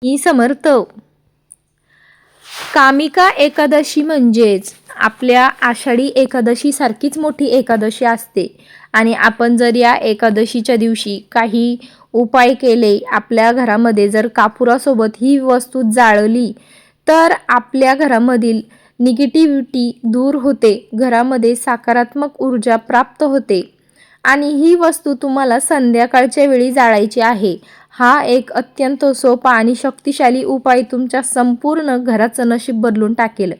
मी समर्थ. कामिका एकादशी म्हणजेच आपल्या आषाढी एकादशी सारखीच मोठी एकादशी असते आणि आपण जर या एकादशीच्या दिवशी काही उपाय केले, आपल्या घरामध्ये जर कापुरासोबत ही वस्तू जाळली तर आपल्या घरामधील निगेटिव्हिटी दूर होते, घरामध्ये सकारात्मक ऊर्जा प्राप्त होते आणि ही वस्तू तुम्हाला संध्याकाळच्या वेळी जाळायची आहे. हा एक अत्यंत सोपा आणि शक्तिशाली उपाय तुमच्या संपूर्ण घराचं नशीब बदलून टाकेल.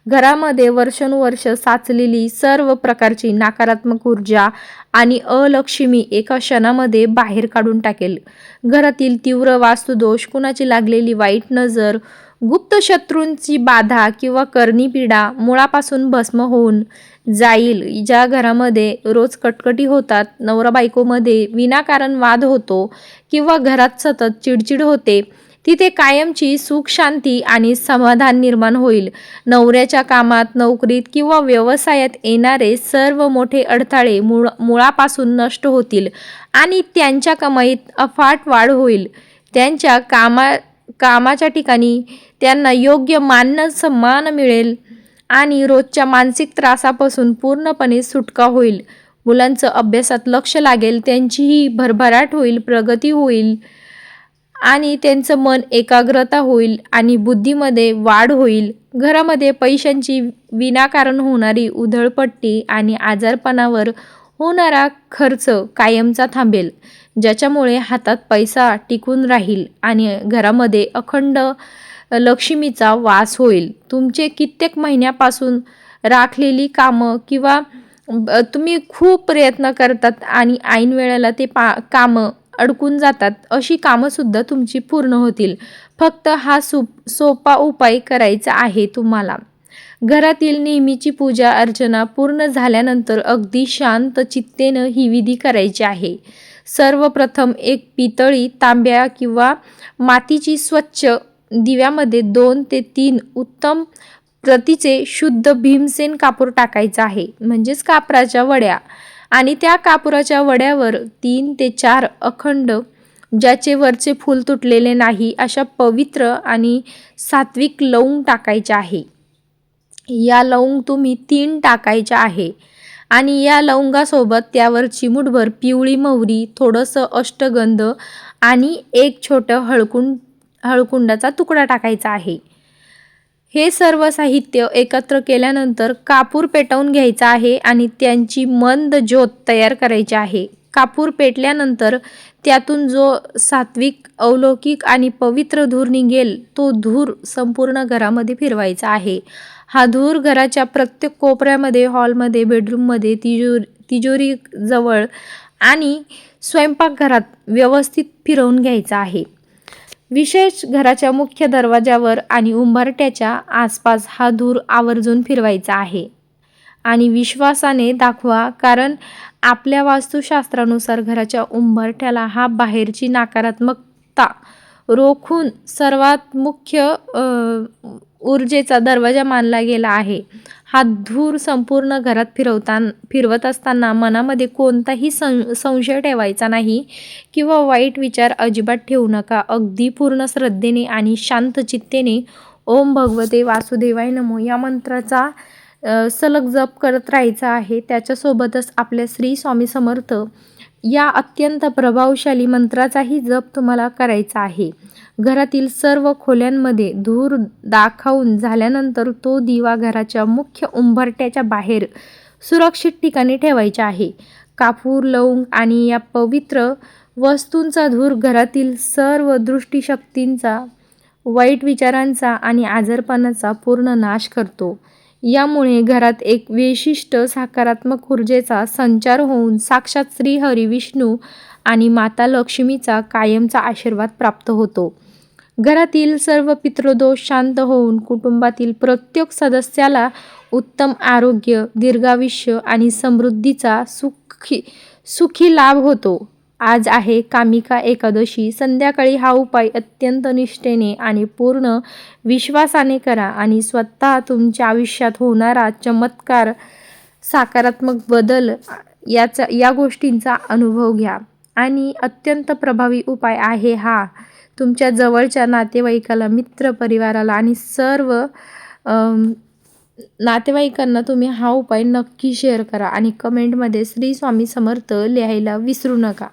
घरामध्ये वर्षानुवर्ष साचलेली सर्व प्रकारची नकारात्मक ऊर्जा आणि अलक्ष्मी एका क्षणामध्ये बाहेर काढून टाकेल. घरातील तीव्र वास्तुदोष, कुणाची लागलेली वाईट नजर, गुप्त शत्रूंची बाधा किंवा करणी पीडा मुळापासून भस्म होऊन जाईल. ज्या घरामध्ये रोज कटकटी होतात, नवरा बायकोमध्ये विनाकारण वाद होतो किंवा घरात सतत चिडचिड होते, तिथे कायमची सुख, शांती आणि समाधान निर्माण होईल. नवऱ्याच्या कामात, नोकरीत किंवा व्यवसायात येणारे सर्व मोठे अडथळे मुळापासून नष्ट होतील आणि त्यांच्या कमाईत अफाट वाढ होईल. त्यांच्या कामाच्या ठिकाणी त्यांना योग्य मान सन्मान मिळेल आणि रोजच्या मानसिक त्रासापासून पूर्णपणे सुटका होईल. मुलांचं अभ्यासात लक्ष लागेल, त्यांचीही भरभराट होईल, प्रगती होईल आणि त्यांचं मन एकाग्रता होईल आणि बुद्धीमध्ये वाढ होईल. घरामध्ये पैशांची विनाकारण होणारी उधळपट्टी आणि आजारपणावर होणारा खर्च कायमचा थांबेल, ज्याच्यामुळे हातात पैसा टिकून राहील आणि घरामध्ये अखंड लक्ष्मीचा वास होईल. तुमचे कित्येक महिन्यापासून राखलेली कामं किंवा तुम्ही खूप प्रयत्न करतात आणि ऐन वेळेला ते कामं अडकून जातात, अशी कामंसुद्धा तुमची पूर्ण होतील. फक्त हा सोपा उपाय करायचा आहे तुम्हाला. घरातील नेहमीची पूजा अर्चना पूर्ण झाल्यानंतर अगदी शांत चित्तेनं ही विधी करायची आहे. सर्वप्रथम एक पितळी, तांब्या किंवा मातीची स्वच्छ दिव्यामध्ये 2 ते 3 उत्तम प्रतीचे शुद्ध भीमसेन कापूर टाकायचा आहे, म्हणजेच कापराच्या वड्या, आणि त्या कापुराच्या वड्यावर 3 ते 4 अखंड, ज्याचे वरचे फूल तुटलेले नाही, अशा पवित्र आणि सात्विक लवंग टाकायच्या आहे. या लवंग तुम्ही 3 टाकायच्या आहे आणि या लवंगासोबत त्यावर चिमूटभर पिवळी मोहरी, थोडंसं अष्टगंध आणि एक छोटं हळकुंडाचा तुकडा टाकायचा आहे. हे सर्व साहित्य एकत्र केल्यानंतर कापूर पेटवून घ्यायचा आहे आणि त्यांची मंद ज्योत तयार करायची आहे. कापूर पेटल्यानंतर त्यातून जो सात्विक, अलौकिक आणि पवित्र धूर निघेल, तो धूर संपूर्ण घरामध्ये फिरवायचा आहे. हा धूर घराच्या प्रत्येक कोपऱ्यामध्ये, हॉलमध्ये, बेडरूममध्ये, तिजोरीजवळ आणि स्वयंपाकघरात व्यवस्थित फिरवून घ्यायचा आहे. विशेष घराच्या मुख्य दरवाजावर आणि उंबरठ्याच्या आसपास हा धूर आवर्जून फिरवायचा आहे आणि विश्वासाने दाखवा, कारण आपल्या वास्तुशास्त्रानुसार घराच्या उंबरठ्याला हा बाहेरची नकारात्मकता रोखून सर्वात मुख्य ऊर्जेचा दरवाजा मानला गेला आहे. हा धूर संपूर्ण घरात फिरवत असताना मनामध्ये कोणताही संशय ठेवायचा नाही किंवा वाईट विचार अजिबात ठेवू नका. अगदी पूर्ण श्रद्धेने आणि शांत चित्तेने ओम भगवते वासुदेवाय नमो या मंत्राचा सलग जप करत राहायचा आहे. त्याच्यासोबतच आपल्या श्री स्वामी समर्थ या अत्यंत प्रभावशाली मंत्राचाही जप तुम्हाला करायचा आहे. घरातील सर्व खोल्यांमध्ये धूर दाखवून झाल्यानंतर तो दिवा घराच्या मुख्य उंबरठ्याच्या बाहेर सुरक्षित ठिकाणी ठेवायचा आहे. कापूर, लवंग आणि या पवित्र वस्तूंचा धूर घरातील सर्व दृष्टीशक्तींचा, वाईट विचारांचा आणि आजारपणाचा पूर्ण नाश करतो. यामुळे घरात एक विशिष्ट सकारात्मक ऊर्जेचा संचार होऊन साक्षात श्री हरी विष्णू आणि माता लक्ष्मीचा कायमचा आशीर्वाद प्राप्त होतो. घरातील सर्व पितृदोष शांत होऊन कुटुंबातील प्रत्येक सदस्याला उत्तम आरोग्य, दीर्घायुष्य आणि समृद्धीचा सुखी लाभ होतो. आज आहे कामिका एकादशी. संध्याकाळी हा उपाय अत्यंत निष्ठेने आणि पूर्ण विश्वासाने करा आणि स्वतः तुमच्या आयुष्यात होणारा चमत्कार, सकारात्मक बदल या गोष्टींचा अनुभव घ्या. आणि अत्यंत प्रभावी उपाय आहे हा. तुमच्या जवळच्या नातेवाईकाला, मित्रपरिवाराला आणि सर्व नातेवाईकांना तुम्ही हा उपाय नक्की शेअर करा आणि कमेंटमध्ये श्री स्वामी समर्थ लिहायला विसरू नका.